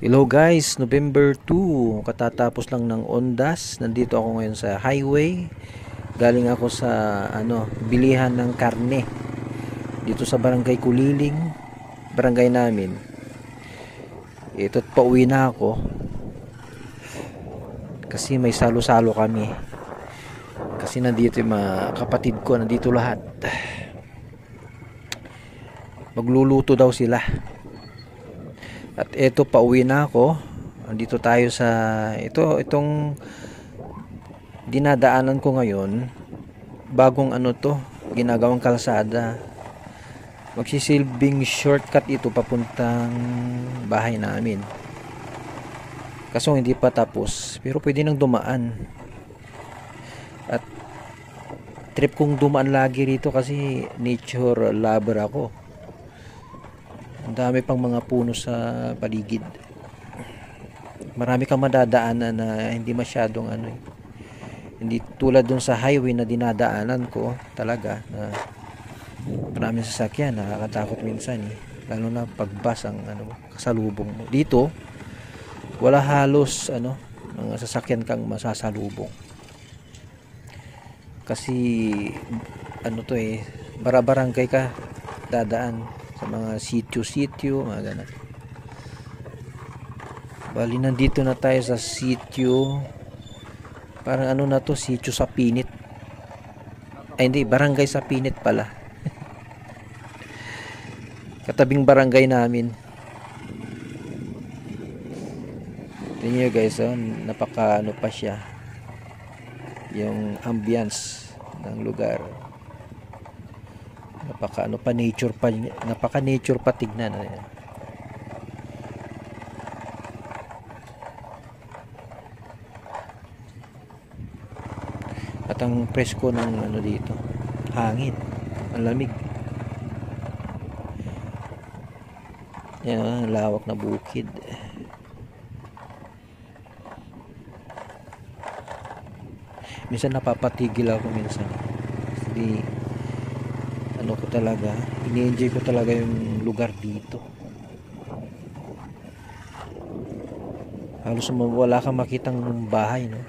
Hello guys, November 2, katatapos lang ng Ondas. Nandito ako ngayon sa highway. Galing ako sa bilihan ng karne dito sa Barangay Kuliling, barangay namin. Ito't pauwi na ako kasi may salo-salo kami. Kasi nandito yung mga kapatid ko, nandito lahat. Magluluto daw sila. At eto, pauwi na ako. Andito tayo sa itong dinadaanan ko ngayon. Bagong ginagawang kalsada. Magsisilbing shortcut ito papuntang bahay namin. Kaso hindi pa tapos, pero pwede nang dumaan. At trip kong dumaan lagi rito kasi nature lover ako. Ang dami pang mga puno sa paligid. Marami kang madadaanan na hindi masyadong hindi tulad dun sa highway na dinadaanan ko talaga na maraming sasakyan, nakakatakot minsan lalo na pag bus ang kasalubong mo. Dito wala halos mga sasakyan kang masasalubong. Kasi bara-barangay ka dadaan sa mga sitio-sitio, mga ganun. Bali, nandito na tayo sa sitio. Parang sitio sa Pinit. Ay, hindi, barangay sa Pinit pala. Katabing barangay namin. Tingnan nyo guys, napaka pa siya. Yung ambience ng lugar. Napaka nature pa tignan. At ang presko ng dito, hangin, ang lamig. Yan, lawak na bukid. Minsan napapatigil ako minsan. Kasi ini-enjoy ko talaga yung lugar dito. Halos wala kang makitang bahay, no?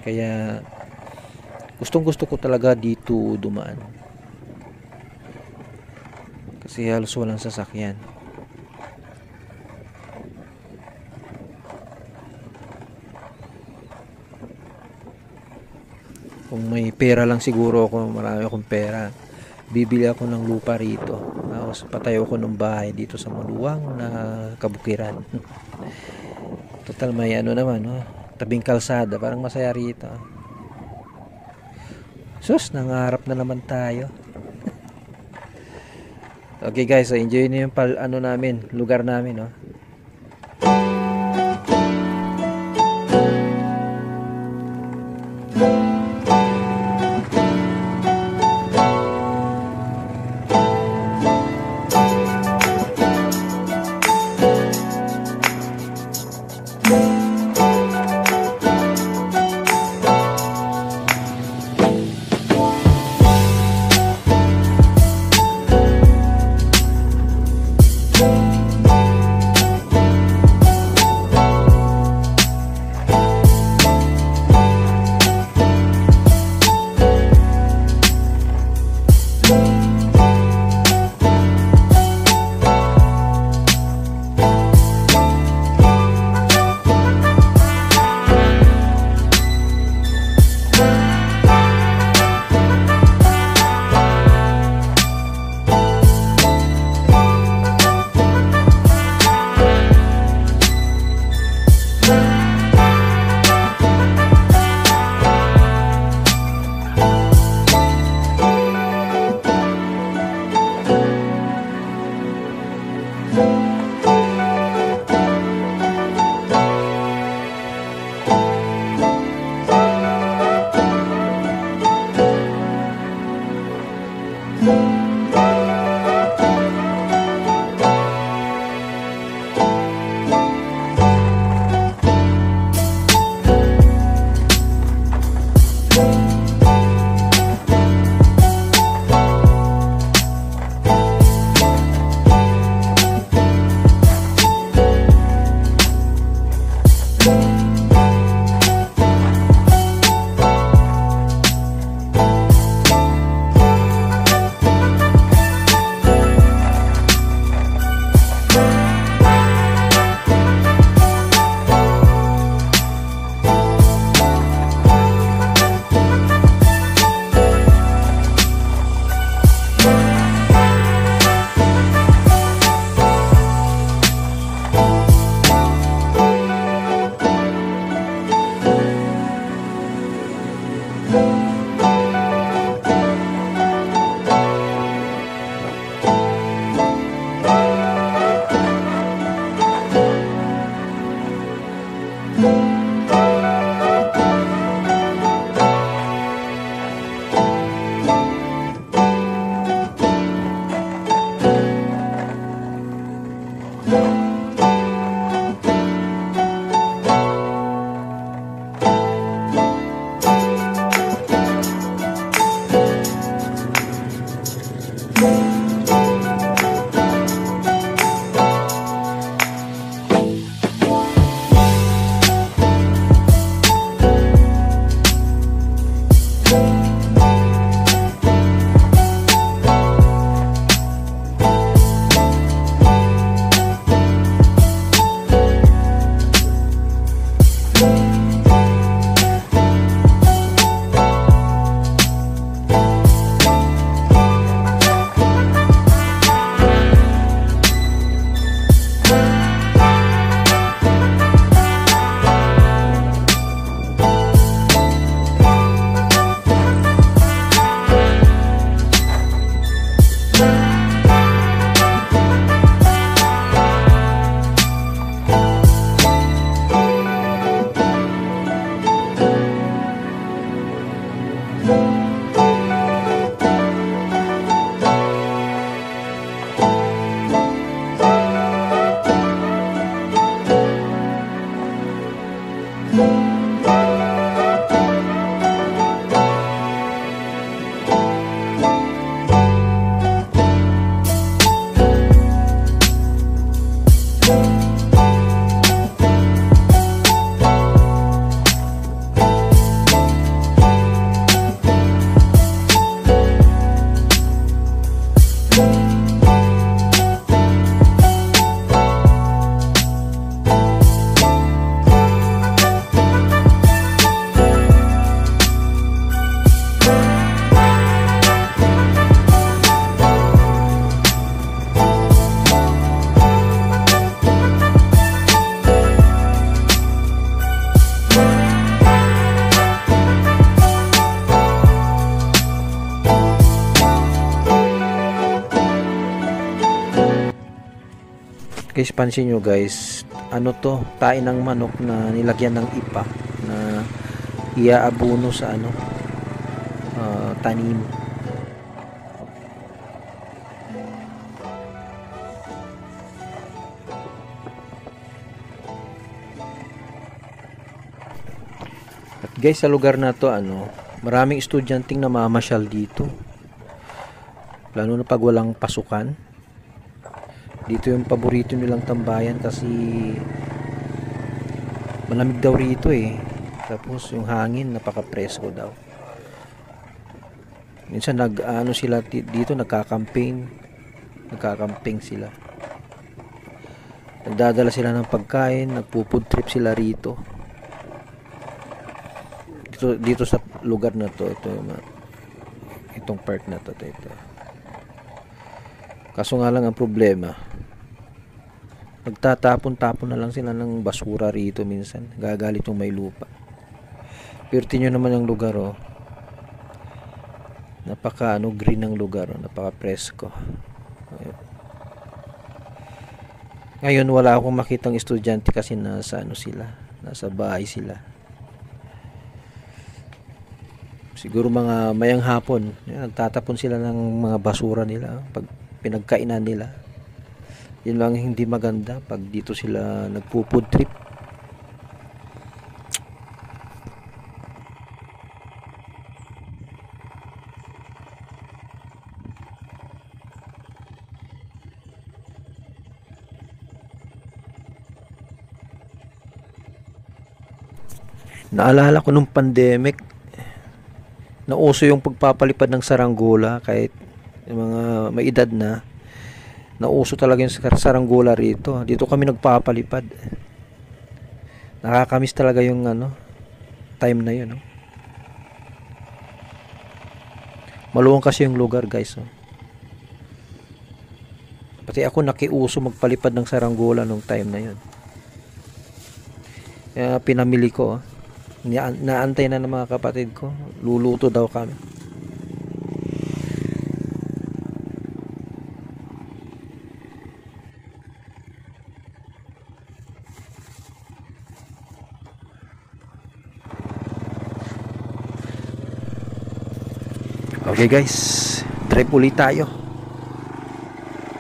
Kaya gustong-gusto ko talaga dito dumaan. Kasi halos walang sasakyan. Kung may pera lang siguro ako, marami akong pera, bibili ako ng lupa rito. Tapos patayo ko ng bahay dito sa maluwang na kabukiran. Total may tabing kalsada, parang masaya rito. Sus, nangarap na naman tayo. Okay guys, so enjoy niyo yung namin, lugar namin, no. Guys, pansin nyo guys, ano to, tae ng manok na nilagyan ng ipa na iaabuno sa ano, tanim. At guys, sa lugar na to, ano, maraming estudyanteng namamasyal dito, lalo na pag walang pasukan. Dito yung paborito nilang tambayan kasi malamig daw rito eh. Tapos yung hangin napaka-presko daw. Minsan nag-ano sila dito, nagka-camping sila. Nagdadala sila ng pagkain, nagpo-food trip sila rito. Dito sa lugar na to, itong park na to, ito. Kaso nga lang ang problema, nagtatapon-tapon na lang sila ng basura rito minsan. Gagalit yung may lupa. Pero tingnan naman ang lugar, oh. Napaka green ng lugar, oh. Napaka presko. Ngayon wala akong makitang estudyante kasi nasa nasa bahay sila. Siguro mga mayang hapon, nagtatapon sila ng mga basura nila pag pinagkainan nila. Yun lang hindi maganda pag dito sila nagpo-food trip. Naalala ko nung pandemic, nauso yung pagpapalipad ng saranggola kahit yung mga may edad na. Nauso talaga yung saranggola rito. Dito kami nagpapalipad. Nakakamiss talaga yung time na yun. Maluwang kasi yung lugar, guys. Pati ako nakiuso magpalipad ng saranggola nung time na yun. Kaya pinamili ko. Naantay na ng mga kapatid ko. Luluto daw kami. Okay guys, drive ulit tayo.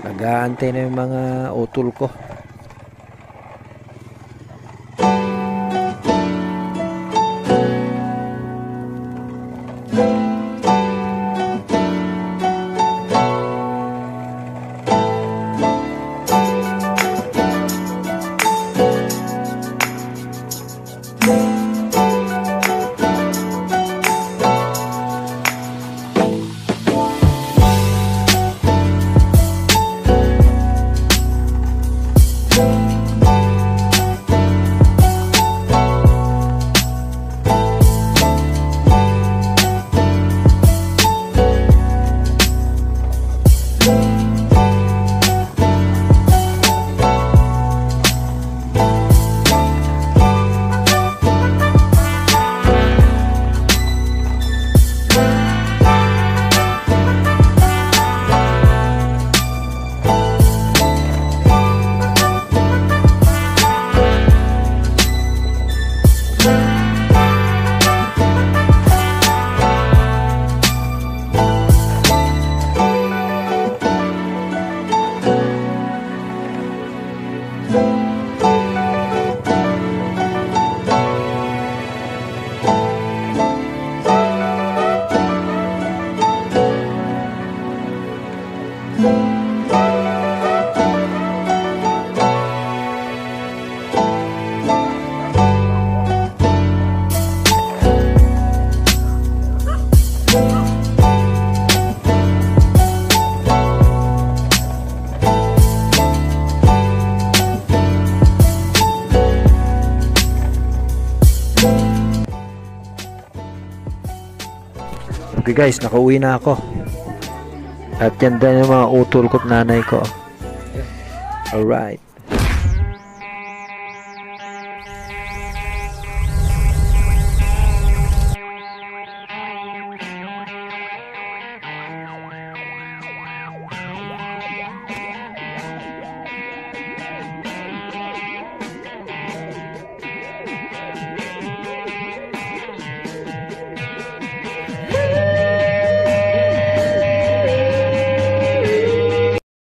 Nag-aantay na yung mga utol ko. Okay guys, nakauwi na ako. At yan din yung mga utol ko't nanay ko. Alright.